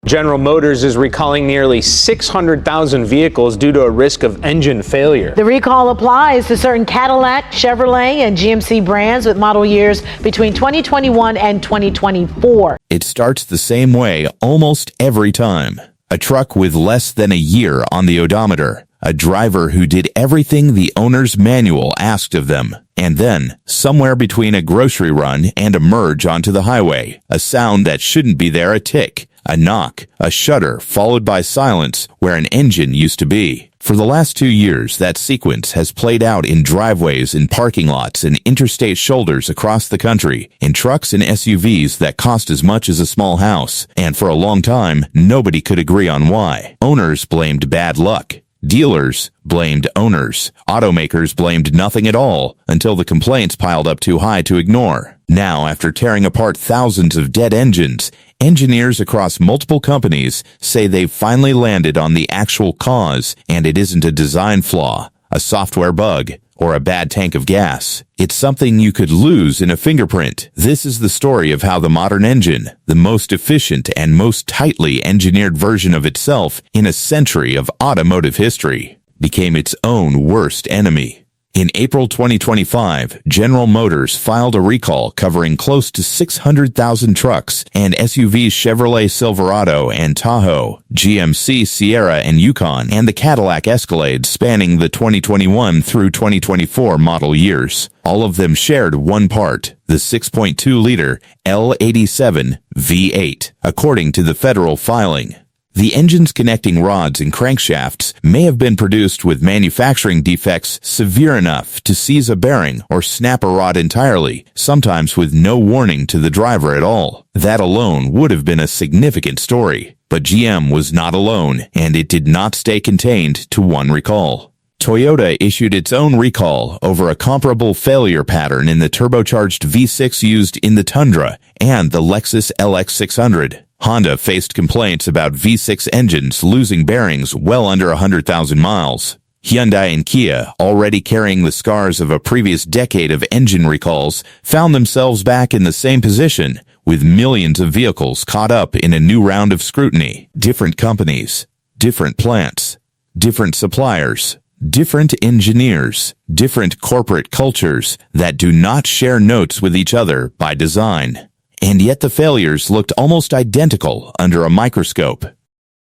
General Motors is recalling nearly 600,000 vehicles due to a risk of engine failure. The recall applies to certain Cadillac, Chevrolet, and GMC brands with model years between 2021 and 2024. It starts the same way almost every time. A truck with less than a year on the odometer. A driver who did everything the owner's manual asked of them. And then, somewhere between a grocery run and a merge onto the highway, a sound that shouldn't be there, a tick, a knock, a shudder, followed by silence where an engine used to be. For the last 2 years, that sequence has played out in driveways, in parking lots, and interstate shoulders across the country, in trucks and SUVs that cost as much as a small house. And for a long time, nobody could agree on why. Owners blamed bad luck. Dealers blamed owners. Automakers blamed nothing at all until the complaints piled up too high to ignore. Now, after tearing apart thousands of dead engines, engineers across multiple companies say they've finally landed on the actual cause, and it isn't a design flaw, a software bug, or a bad tank of gas. It's something you could lose in a fingerprint. This is the story of how the modern engine, the most efficient and most tightly engineered version of itself in a century of automotive history, became its own worst enemy. In April 2025, General Motors filed a recall covering close to 600,000 trucks and SUVs Chevrolet Silverado and Tahoe, GMC Sierra and Yukon, and the Cadillac Escalade spanning the 2021 through 2024 model years. All of them shared one part, the 6.2-liter L87 V8, according to the federal filing. The engine's connecting rods and crankshafts may have been produced with manufacturing defects severe enough to seize a bearing or snap a rod entirely, sometimes with no warning to the driver at all. That alone would have been a significant story. But GM was not alone, and it did not stay contained to one recall. Toyota issued its own recall over a comparable failure pattern in the turbocharged V6 used in the Tundra and the Lexus LX600. Honda faced complaints about V6 engines losing bearings well under 100,000 miles. Hyundai and Kia, already carrying the scars of a previous decade of engine recalls, found themselves back in the same position, with millions of vehicles caught up in a new round of scrutiny. Different companies, different plants, different suppliers, different engineers, different corporate cultures that do not share notes with each other by design. And yet the failures looked almost identical under a microscope.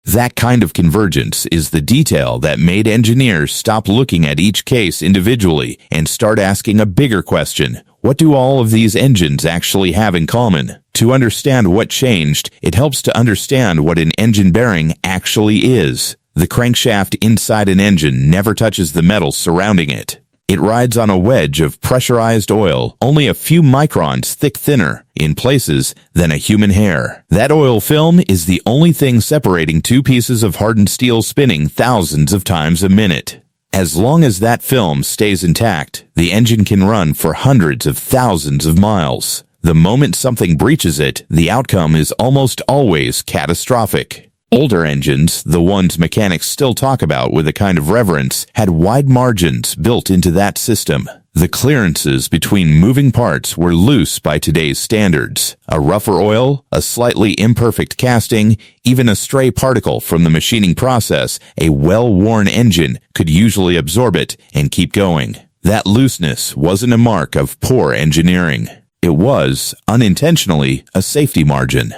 That kind of convergence is the detail that made engineers stop looking at each case individually and start asking a bigger question. What do all of these engines actually have in common? To understand what changed, it helps to understand what an engine bearing actually is. The crankshaft inside an engine never touches the metal surrounding it. It rides on a wedge of pressurized oil, only a few microns thinner, in places, than a human hair. That oil film is the only thing separating two pieces of hardened steel spinning thousands of times a minute. As long as that film stays intact, the engine can run for hundreds of thousands of miles. The moment something breaches it, the outcome is almost always catastrophic. Older engines, the ones mechanics still talk about with a kind of reverence, had wide margins built into that system. The clearances between moving parts were loose by today's standards. A rougher oil, a slightly imperfect casting, even a stray particle from the machining process, a well-worn engine could usually absorb it and keep going. That looseness wasn't a mark of poor engineering. It was, unintentionally, a safety margin.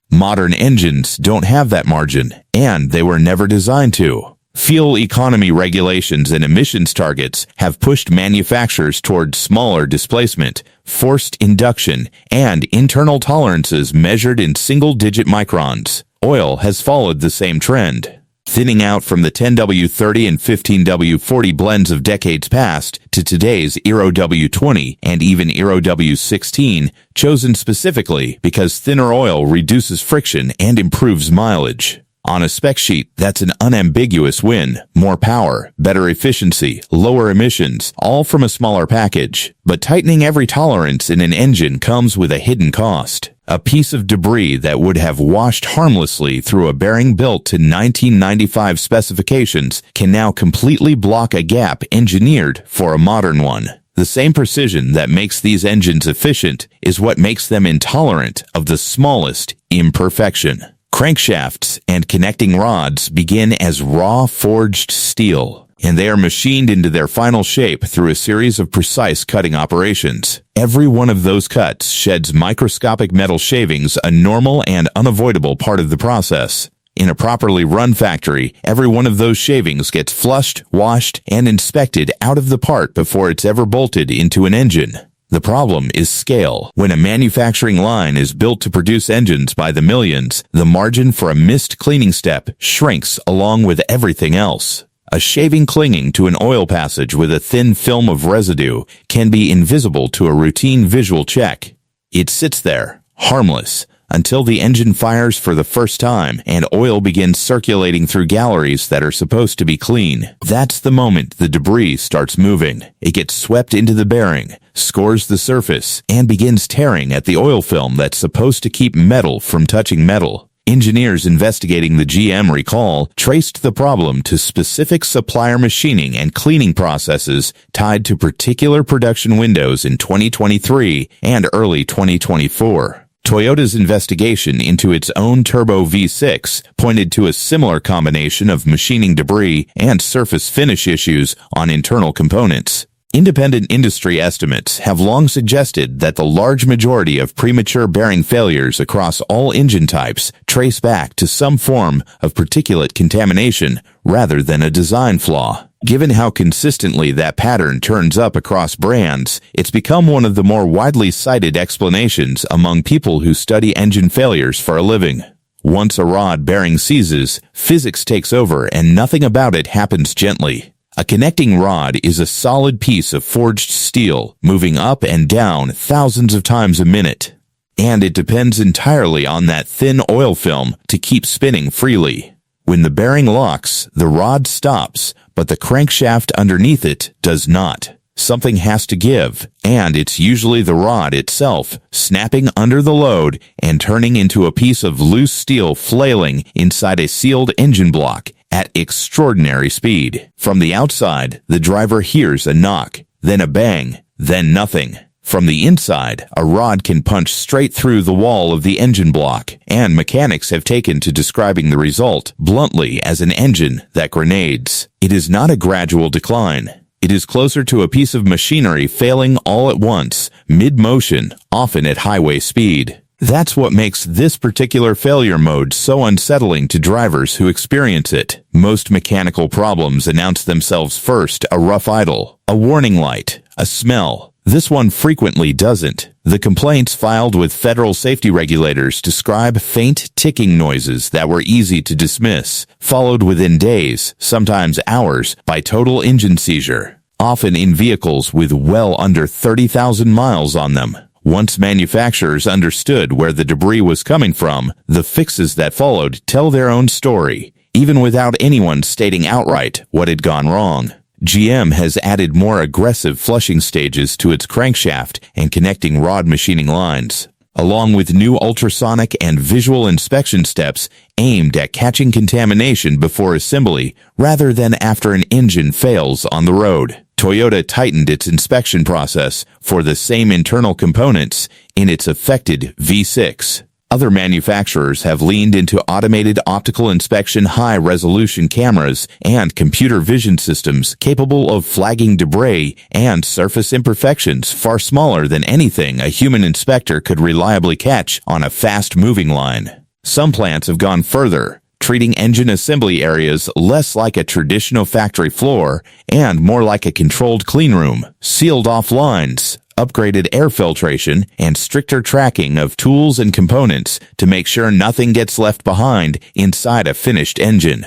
Modern engines don't have that margin, and they were never designed to. Fuel economy regulations and emissions targets have pushed manufacturers toward smaller displacement, forced induction, and internal tolerances measured in single-digit microns. Oil has followed the same trend, thinning out from the 10W30 and 15W40 blends of decades past to today's Euro W20 and even Euro W16, chosen specifically because thinner oil reduces friction and improves mileage. On a spec sheet, that's an unambiguous win. More power, better efficiency, lower emissions, all from a smaller package. But tightening every tolerance in an engine comes with a hidden cost. A piece of debris that would have washed harmlessly through a bearing built to 1995 specifications can now completely block a gap engineered for a modern one. The same precision that makes these engines efficient is what makes them intolerant of the smallest imperfection. Crankshafts and connecting rods begin as raw forged steel, and they are machined into their final shape through a series of precise cutting operations. Every one of those cuts sheds microscopic metal shavings, a normal and unavoidable part of the process. In a properly run factory, every one of those shavings gets flushed, washed, and inspected out of the part before it's ever bolted into an engine. The problem is scale. When a manufacturing line is built to produce engines by the millions, the margin for a missed cleaning step shrinks along with everything else. A shaving clinging to an oil passage with a thin film of residue can be invisible to a routine visual check. It sits there, harmless, until the engine fires for the first time and oil begins circulating through galleries that are supposed to be clean. That's the moment the debris starts moving. It gets swept into the bearing, scores the surface, and begins tearing at the oil film that's supposed to keep metal from touching metal. Engineers investigating the GM recall traced the problem to specific supplier machining and cleaning processes tied to particular production windows in 2023 and early 2024. Toyota's investigation into its own turbo V6 pointed to a similar combination of machining debris and surface finish issues on internal components. Independent industry estimates have long suggested that the large majority of premature bearing failures across all engine types trace back to some form of particulate contamination rather than a design flaw. Given how consistently that pattern turns up across brands, it's become one of the more widely cited explanations among people who study engine failures for a living. Once a rod bearing seizes, physics takes over and nothing about it happens gently. A connecting rod is a solid piece of forged steel moving up and down thousands of times a minute. And it depends entirely on that thin oil film to keep spinning freely. When the bearing locks, the rod stops, but the crankshaft underneath it does not. Something has to give, and it's usually the rod itself, snapping under the load and turning into a piece of loose steel flailing inside a sealed engine block at extraordinary speed. From the outside, the driver hears a knock, then a bang, then nothing. From the inside, a rod can punch straight through the wall of the engine block, and mechanics have taken to describing the result bluntly as an engine that grenades. It is not a gradual decline. It is closer to a piece of machinery failing all at once, mid-motion, often at highway speed. That's what makes this particular failure mode so unsettling to drivers who experience it. Most mechanical problems announce themselves first: a rough idle, a warning light, a smell. This one frequently doesn't. The complaints filed with federal safety regulators describe faint ticking noises that were easy to dismiss, followed within days, sometimes hours, by total engine seizure, often in vehicles with well under 30,000 miles on them. Once manufacturers understood where the debris was coming from, the fixes that followed tell their own story, even without anyone stating outright what had gone wrong. GM has added more aggressive flushing stages to its crankshaft and connecting rod machining lines, along with new ultrasonic and visual inspection steps aimed at catching contamination before assembly rather than after an engine fails on the road. Toyota tightened its inspection process for the same internal components in its affected V6. Other manufacturers have leaned into automated optical inspection, high-resolution cameras, and computer vision systems capable of flagging debris and surface imperfections far smaller than anything a human inspector could reliably catch on a fast-moving line. Some plants have gone further, treating engine assembly areas less like a traditional factory floor and more like a controlled cleanroom, sealed off lines, upgraded air filtration, and stricter tracking of tools and components to make sure nothing gets left behind inside a finished engine.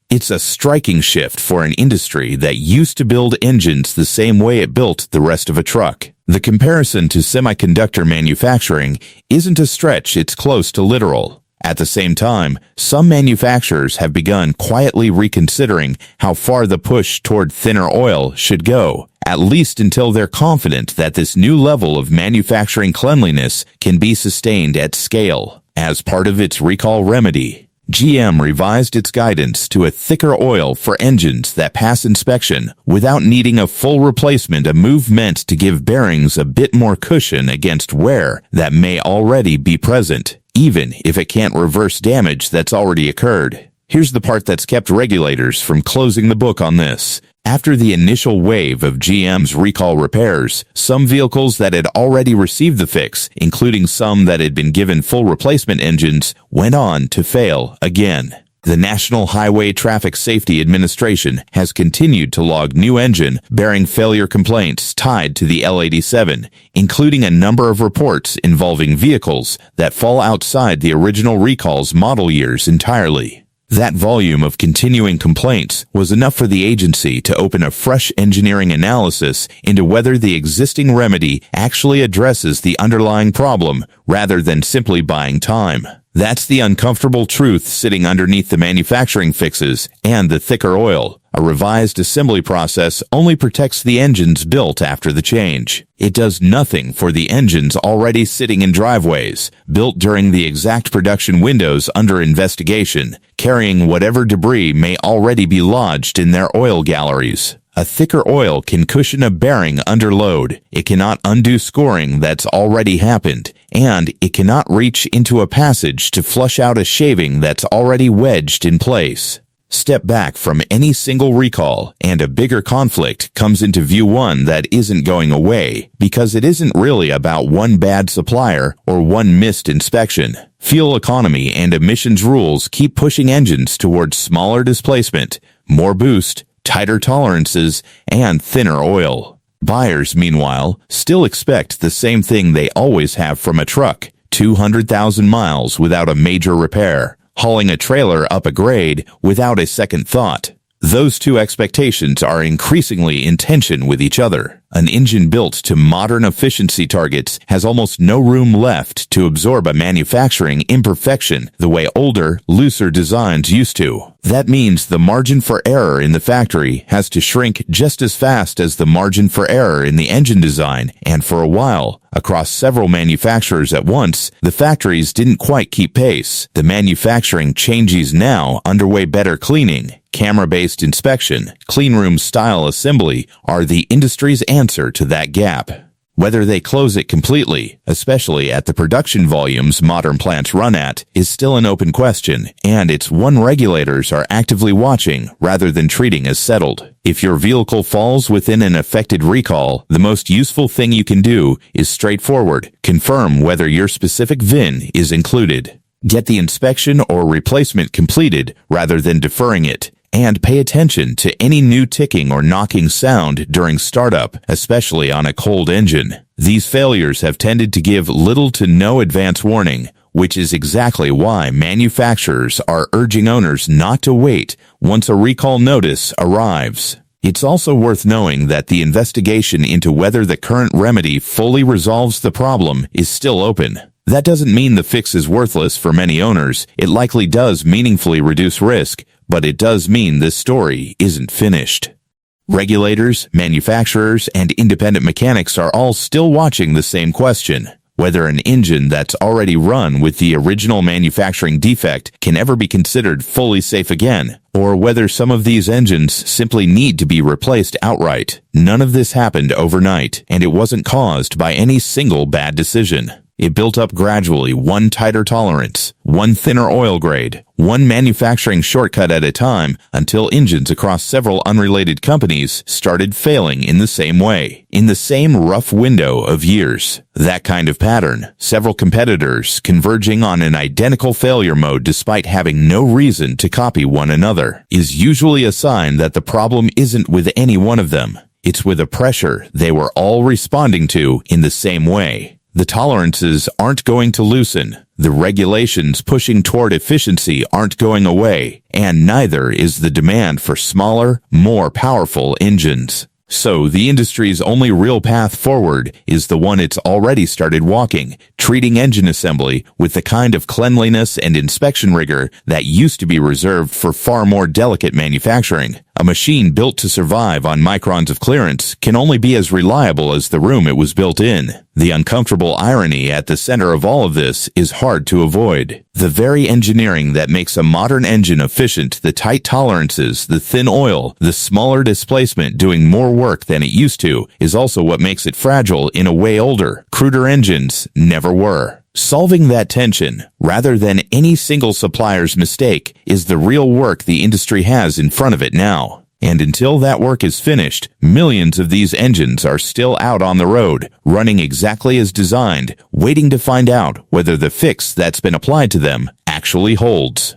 It's a striking shift for an industry that used to build engines the same way it built the rest of a truck. The comparison to semiconductor manufacturing isn't a stretch, it's close to literal. At the same time, some manufacturers have begun quietly reconsidering how far the push toward thinner oil should go, at least until they're confident that this new level of manufacturing cleanliness can be sustained at scale. As part of its recall remedy, GM revised its guidance to a thicker oil for engines that pass inspection without needing a full replacement, a move meant to give bearings a bit more cushion against wear that may already be present. even if it can't reverse damage that's already occurred. Here's the part that's kept regulators from closing the book on this. After the initial wave of GM's recall repairs, some vehicles that had already received the fix, including some that had been given full replacement engines, went on to fail again. The National Highway Traffic Safety Administration has continued to log new engine-bearing failure complaints tied to the L87, including a number of reports involving vehicles that fall outside the original recall's model years entirely. That volume of continuing complaints was enough for the agency to open a fresh engineering analysis into whether the existing remedy actually addresses the underlying problem rather than simply buying time. That's the uncomfortable truth sitting underneath the manufacturing fixes and the thicker oil. A revised assembly process only protects the engines built after the change. It does nothing for the engines already sitting in driveways, built during the exact production windows under investigation, carrying whatever debris may already be lodged in their oil galleries. A thicker oil can cushion a bearing under load. It cannot undo scoring that's already happened, and it cannot reach into a passage to flush out a shaving that's already wedged in place. Step back from any single recall, and a bigger conflict comes into view, one that isn't going away, because it isn't really about one bad supplier or one missed inspection. Fuel economy and emissions rules keep pushing engines towards smaller displacement, more boost, tighter tolerances, and thinner oil. Buyers, meanwhile, still expect the same thing they always have from a truck: 200,000 miles without a major repair, hauling a trailer up a grade without a second thought. Those two expectations are increasingly in tension with each other. An engine built to modern efficiency targets has almost no room left to absorb a manufacturing imperfection the way older, looser designs used to. That means the margin for error in the factory has to shrink just as fast as the margin for error in the engine design, and for a while, across several manufacturers at once, the factories didn't quite keep pace. The manufacturing changes now underway better cleaning, camera-based inspection, cleanroom-style assembly are the industry's answer to that gap. Whether they close it completely, especially at the production volumes modern plants run at, is still an open question, and it's one regulators are actively watching rather than treating as settled. If your vehicle falls within an affected recall, the most useful thing you can do is straightforward: confirm whether your specific VIN is included. Get the inspection or replacement completed rather than deferring it. And pay attention to any new ticking or knocking sound during startup, especially on a cold engine. These failures have tended to give little to no advance warning, which is exactly why manufacturers are urging owners not to wait once a recall notice arrives. It's also worth knowing that the investigation into whether the current remedy fully resolves the problem is still open. That doesn't mean the fix is worthless for many owners. It likely does meaningfully reduce risk, but it does mean this story isn't finished. Regulators, manufacturers, and independent mechanics are all still watching the same question: whether an engine that's already run with the original manufacturing defect can ever be considered fully safe again, or whether some of these engines simply need to be replaced outright. None of this happened overnight, and it wasn't caused by any single bad decision. It built up gradually, one tighter tolerance, one thinner oil grade, one manufacturing shortcut at a time, until engines across several unrelated companies started failing in the same way, in the same rough window of years. That kind of pattern, several competitors converging on an identical failure mode despite having no reason to copy one another, is usually a sign that the problem isn't with any one of them. It's with a pressure they were all responding to in the same way. The tolerances aren't going to loosen, the regulations pushing toward efficiency aren't going away, and neither is the demand for smaller, more powerful engines. So the industry's only real path forward is the one it's already started walking, treating engine assembly with the kind of cleanliness and inspection rigor that used to be reserved for far more delicate manufacturing. A machine built to survive on microns of clearance can only be as reliable as the room it was built in. The uncomfortable irony at the center of all of this is hard to avoid. The very engineering that makes a modern engine efficient, the tight tolerances, the thin oil, the smaller displacement doing more work than it used to, is also what makes it fragile in a way older, cruder engines never were. Solving that tension, rather than any single supplier's mistake, is the real work the industry has in front of it now. And until that work is finished, millions of these engines are still out on the road, running exactly as designed, waiting to find out whether the fix that's been applied to them actually holds.